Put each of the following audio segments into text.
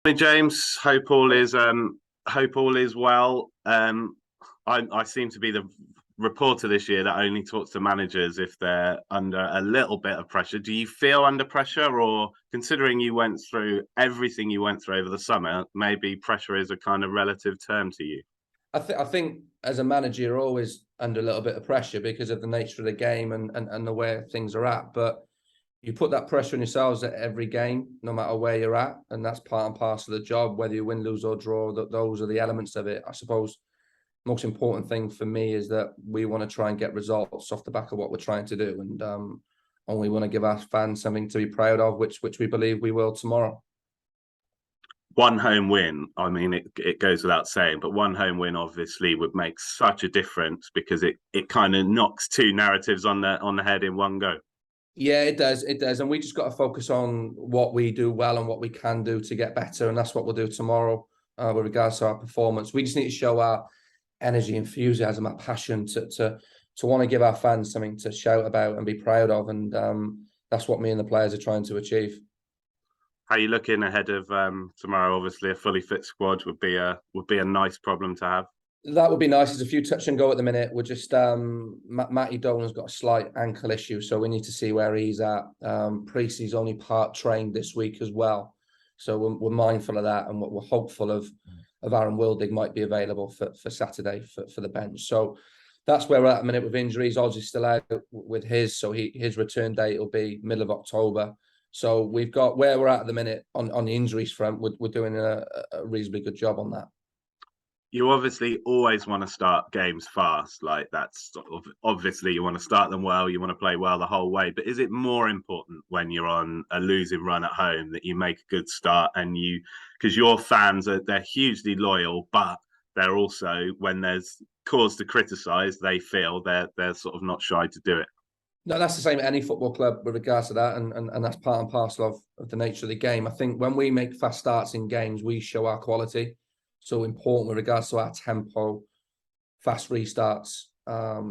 Hey James, hope all is well. I seem to be the reporter this year that only talks to managers if they're under a little bit of pressure. Do you feel under pressure, or considering you went through everything you went through over the summer, maybe pressure is a kind of relative term to you? I think as a manager, you're always under a little bit of pressure because of the nature of the game and the way things are at. But you put that pressure on yourselves at every game, no matter where you're at, and that's part and parcel of the job. Whether you win, lose, or draw, those are the elements of it. I suppose the most important thing for me is that we want to try and get results off the back of what we're trying to do, and we want to give our fans something to be proud of, which we believe we will tomorrow. One home win, I mean, it goes without saying, but one home win obviously would make such a difference because it kind of knocks two narratives on the head in one go. Yeah, it does. It does. And we just got to focus on what we do well and what we can do to get better. And that's what we'll do tomorrow with regards to our performance. We just need to show our energy, enthusiasm, our passion to want to give our fans something to shout about and be proud of. And that's what me and the players are trying to achieve. How are you looking ahead of tomorrow? Obviously, a fully fit squad would be a nice problem to have. That would be nice. There's a few touch and go at the minute. We're just Matthew.owen's got a slight ankle issue, so we need to see where he's at. Precy's only part trained this week as well, so we're mindful of that, and we're hopeful of Aaron Wildig might be available for Saturday for the bench. So that's where we're at the minute with injuries. Oz is still out with his, so his return date will be middle of October. So we've got where we're at the minute on the injuries front. We're doing a reasonably good job on that. You obviously always want to start games fast. Like that's sort of obviously you want to start them well, you want to play well the whole way. But is it more important when you're on a losing run at home that you make a good start and because your fans they're hugely loyal, but they're also, when there's cause to criticise, they feel they're sort of not shy to do it. No, that's the same at any football club with regards to that, and that's part and parcel of the nature of the game. I think when we make fast starts in games, we show our quality. So important with regards to our tempo, fast restarts,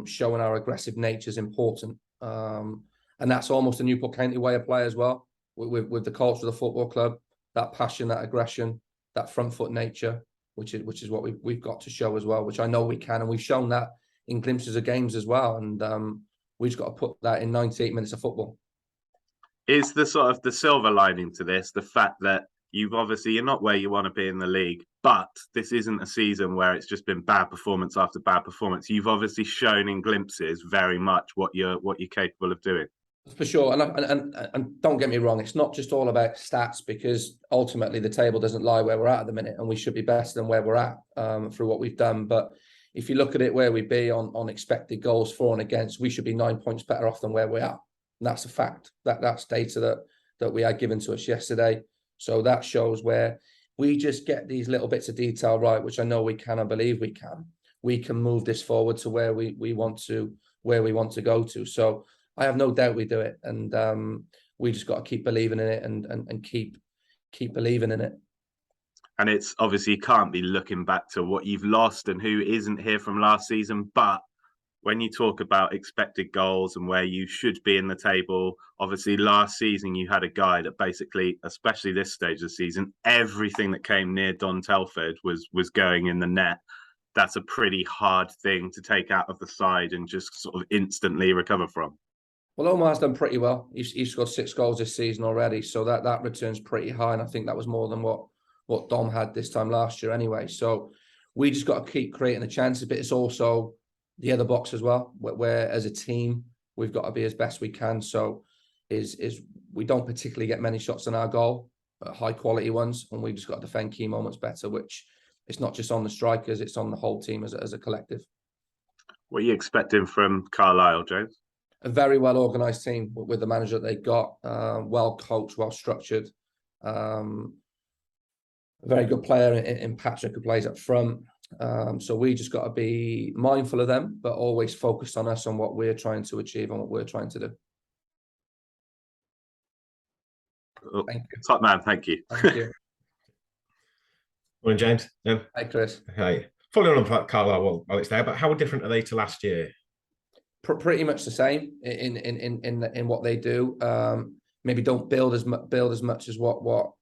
showing our aggressive nature is important. And that's almost a Newport County way of play as well, with the culture of the football club, that passion, that aggression, that front foot nature, which is what we've got to show as well, which I know we can. And we've shown that in glimpses of games as well. And we just got to put that in 98 minutes of football. Is the sort of the silver lining to this the fact that you're not where you want to be in the league, but this isn't a season where it's just been bad performance after bad performance. You've obviously shown in glimpses very much what you're capable of doing. For sure, and don't get me wrong, it's not just all about stats, because ultimately the table doesn't lie where we're at the minute, and we should be better than where we're at through what we've done. But if you look at it where we be on expected goals for and against, we should be 9 points better off than where we are. And that's a fact. That's data that we had given to us yesterday. So that shows where we just get these little bits of detail right, which I know we can. I believe we can. We can move this forward to where we want to go to. So I have no doubt we do it, and we just got to keep believing in it and keep believing in it. And it's obviously you can't be looking back to what you've lost and who isn't here from last season, but when you talk about expected goals and where you should be in the table, obviously last season you had a guy that basically, especially this stage of the season, everything that came near Don Telford was going in the net. That's a pretty hard thing to take out of the side and just sort of instantly recover from. Well, Omar's done pretty well. He's scored 6 goals this season already, so that return's pretty high, and I think that was more than what Dom had this time last year anyway. So we just got to keep creating the chances, but it's also the other box as well, where as a team we've got to be as best we can. So is we don't particularly get many shots on our goal, high quality ones, and we've just got to defend key moments better, which it's not just on the strikers, it's on the whole team as a collective. What are you expecting from Carlisle, James? A very well organised team with the manager that they've got, well coached, well structured. A very good player in Patrick, who plays up front. So we just got to be mindful of them, but always focused on us and what we're trying to achieve and what we're trying to do. Thank you. Top man, thank you. Thank you. Morning, James. Hi, Chris. Hi. Following on from Carlisle, while it's there, but how different are they to last year? Pretty much the same in what they do. Maybe don't build as much as what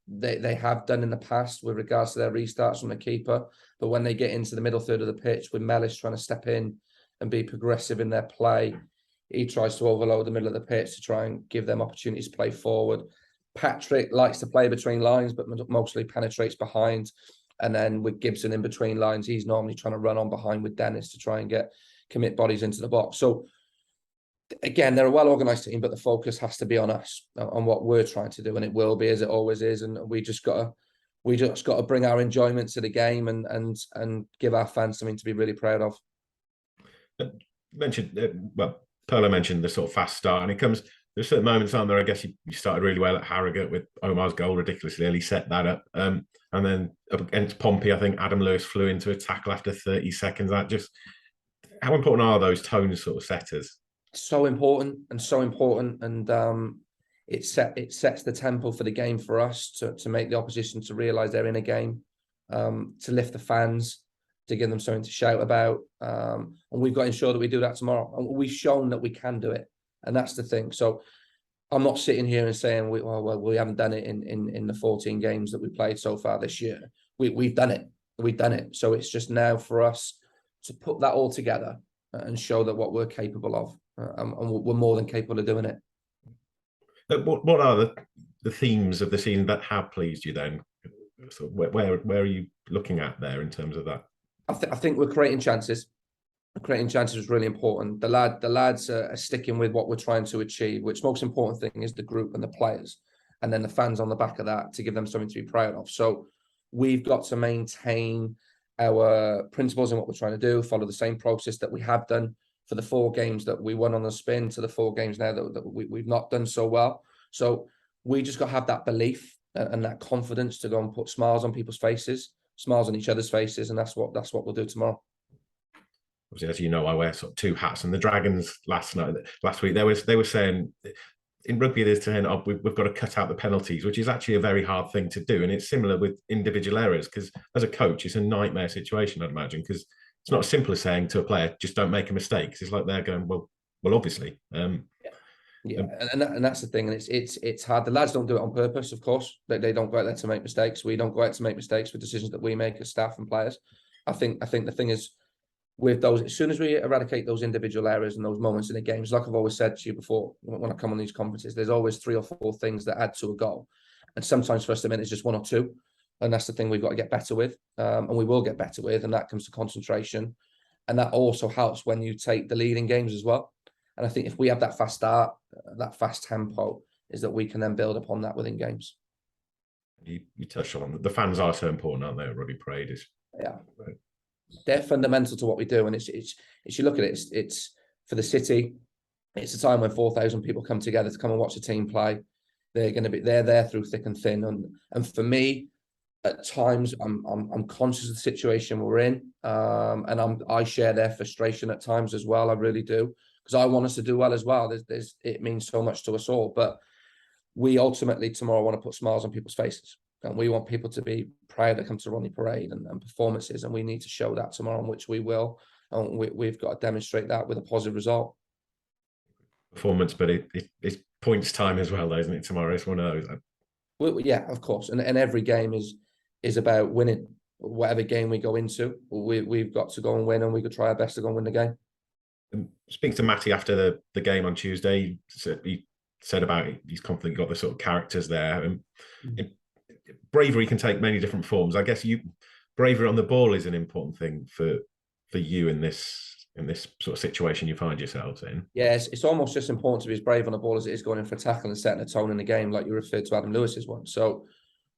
they have done in the past with regards to their restarts from the keeper. But when they get into the middle third of the pitch with Mellis trying to step in and be progressive in their play, he tries to overload the middle of the pitch to try and give them opportunities to play forward. Patrick likes to play between lines, but mostly penetrates behind. And then with Gibson in between lines, he's normally trying to run on behind with Dennis to try and commit bodies into the box. So again, they're a well-organised team, but the focus has to be on us, on what we're trying to do, and it will be, as it always is. And we just got to bring our enjoyment to the game and give our fans something to be really proud of. Perlo mentioned the sort of fast start, and it comes. There's certain moments on there. I guess you started really well at Harrogate with Omar's goal, ridiculously early, set that up, and then up against Pompey, I think Adam Lewis flew into a tackle after 30 seconds. That just, how important are those tone sort of setters? So important, and it sets the tempo for the game for us to make the opposition to realise they're in a game, to lift the fans, to give them something to shout about, and we've got to ensure that we do that tomorrow. And we've shown that we can do it, and that's the thing. So I'm not sitting here and saying we haven't done it in the 14 games that we played so far this year. We've done it. So it's just now for us to put that all together and show that what we're capable of, and we're more than capable of doing it. What are the themes of the season that have pleased you then? So where are you looking at there in terms of that? I think we're creating chances. Creating chances is really important. The lads are sticking with what we're trying to achieve, which most important thing is the group and the players, and then the fans on the back of that to give them something to be proud of. So we've got to maintain our principles in what we're trying to do, follow the same process that we have done for the 4 games that we won on the spin to the 4 games now that we've not done so well. So we just got to have that belief and that confidence to go and put smiles on people's faces, smiles on each other's faces, and that's what we'll do tomorrow. Obviously, as you know, I wear sort of 2 hats, and the Dragons last week they were saying in rugby they're saying, oh, we've got to cut out the penalties, which is actually a very hard thing to do, and it's similar with individual errors, because as a coach it's a nightmare situation, I'd imagine, because it's not as simple as saying to a player, just don't make a mistake. It's like they're going, well, obviously. And that's the thing, and it's hard. The lads don't do it on purpose, of course. They don't go out there to make mistakes. We don't go out to make mistakes with decisions that we make as staff and players. I think the thing is, with those, as soon as we eradicate those individual errors and those moments in the games, like I've always said to you before, when I come on these conferences, there's always 3 or 4 things that add to a goal, and sometimes for us a minute it's just 1 or 2, and that's the thing we've got to get better with, and we will get better with, and that comes to concentration, and that also helps when you take the lead in games as well. And I think if we have that fast start, that fast tempo, is that we can then build upon that within games. You touched on the fans are so important, aren't they? At Rugby Parade is they're fundamental to what we do, and it's you look at it, it's for the city. It's a time when 4,000 people come together to come and watch a team play. They're there through thick and thin, and for me, at times I'm conscious of the situation we're in, and I share their frustration at times as well. I really do, because I want us to do well as well. It means so much to us all, but we ultimately tomorrow want to put smiles on people's faces. And we want people to be proud to come to Rodney Parade and performances, and we need to show that tomorrow, which we will. And we've got to demonstrate that with a positive result. Performance, but it's points time as well, though, isn't it? Tomorrow, it's one of those. Well, yeah, of course, and every game is about winning. Whatever game we go into, we've got to go and win, and we could try our best to go and win the game. Speaking to Matty after the game on Tuesday, he said about he's confident he got the sort of characters there, and bravery can take many different forms. I guess bravery on the ball is an important thing for you in this sort of situation you find yourselves in. Yes, it's almost just important to be as brave on the ball as it is going in for a tackle and setting a tone in the game, like you referred to Adam Lewis's one. So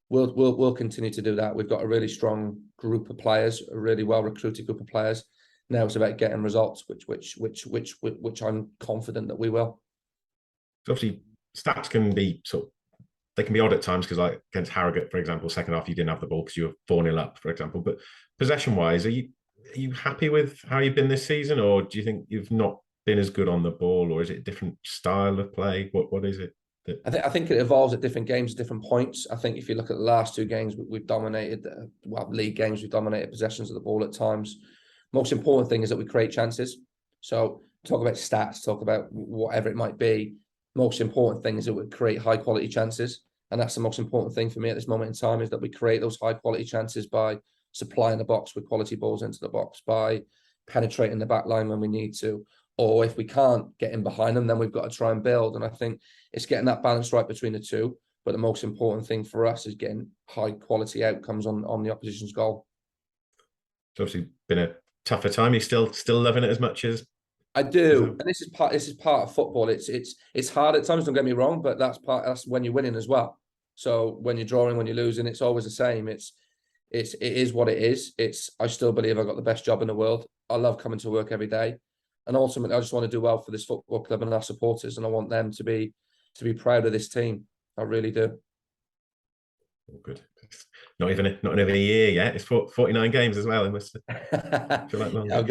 we'll continue to do that. We've got a really strong group of players, a really well recruited group of players. Now it's about getting results, which I'm confident that we will. So obviously, stats can be they can be odd at times, because like against Harrogate, for example, second half you didn't have the ball because you were 4-0 up, for example. But possession-wise, are you happy with how you've been this season, or do you think you've not been as good on the ball, or is it a different style of play? What is it? I think it evolves at different games, at different points. I think if you look at the last 2 games, we've dominated, league games, we've dominated possessions of the ball at times. Most important thing is that we create chances. So talk about stats, talk about whatever it might be. Most important thing is that we create high quality chances. And that's the most important thing for me at this moment in time, is that we create those high quality chances by supplying the box with quality balls into the box, by penetrating the back line when we need to. Or if we can't get in behind them, then we've got to try and build. And I think it's getting that balance right between the two. But the most important thing for us is getting high quality outcomes on the opposition's goal. It's obviously been a tougher time. You're still loving it as much as I do, and this is part of football. It's hard at times. Don't get me wrong, but that's when you're winning as well. So when you're drawing, when you're losing, it's always the same. It is what it is. I still believe I've got the best job in the world. I love coming to work every day, and ultimately, I just want to do well for this football club and our supporters, and I want them to be proud of this team. I really do. Oh, good. Not even a year yet. It's 49 games as well. It must feel like long. I'm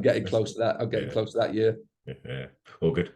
getting close to that. I'm getting close to that year. Yeah. All good.